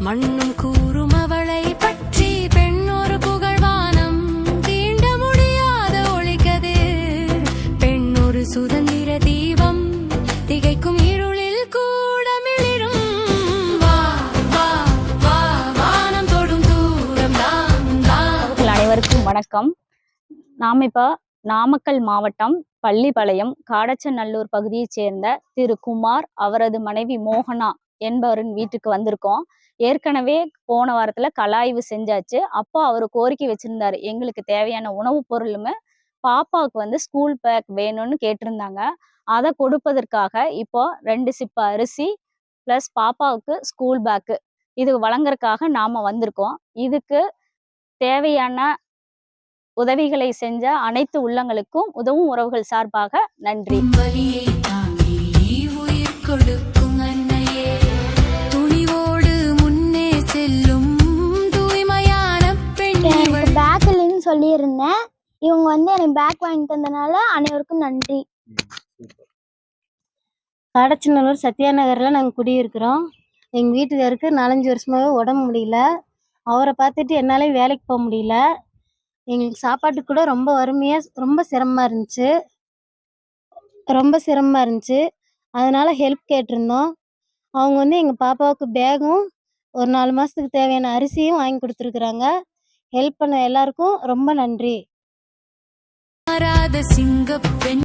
மண்ணும் கூறும் அவளை பற்றி பெண் ஒரு புகழ்வானம் தீண்ட முடியாத ஒளிக்கதிர் பெண் ஒரு சுதந்திர தீபம் திகைக்கும் இருளில் கூட மிளிரும் வா வா வா வானம் தொடும் தூரம் தான். அனைவருக்கும் வணக்கம். நாம் இப்ப நாமக்கல் மாவட்டம் பள்ளிப்பாளையம் காடச்சநல்லூர் பகுதியைச் சேர்ந்த திரு குமார் அவரது மனைவி மோகனா என்பவரின் வீட்டுக்கு வந்திருக்கோம். ஏற்கனவே போன வாரத்துல கலாய்வு செஞ்சாச்சு. அப்போ அவர் கோரிக்கை வச்சிருந்தாரு, எங்களுக்கு தேவையான உணவுப் பொருளுமே பாப்பாவுக்கு ஸ்கூல் பேக் வேணும்னு கேட்டிருந்தாங்க. அதை கொடுப்பதற்காக இப்போ 2 சிப்ப அரிசி பிளஸ் பாப்பாவுக்கு ஸ்கூல் பேக்கு இது வழங்குறதுக்காக நாம வந்திருக்கோம். இதுக்கு தேவையான உதவிகளை செஞ்ச அனைத்து உள்ளங்களுக்கும் உதவும் உறவுகள் சார்பாக நன்றி. சொல்லியிருந்தேன். இவங்க எனக்கு பேக் வாங்கி தந்தனால அனைவருக்கும் நன்றி. காடச்சநல்லூர் சத்யா நகர்ல நாங்கள் குடியிருக்கிறோம். எங்கள் வீட்டுக்காருக்கு 4-5 வருஷமாவே உடம்பு முடியல. அவரை பார்த்துட்டு என்னால வேலைக்கு போக முடியல. எங்களுக்கு சாப்பாட்டுக்கு கூட ரொம்ப வறுமையாக ரொம்ப சிரமமாக இருந்துச்சு. அதனால ஹெல்ப் கேட்டிருந்தோம். அவங்க எங்கள் பாப்பாவுக்கு பேகும் ஒரு 4 மாதத்துக்கு தேவையான அரிசியும் வாங்கி கொடுத்துருக்குறாங்க. ஹெல்ப் பண்ண எல்லாருக்கும் ரொம்ப நன்றி.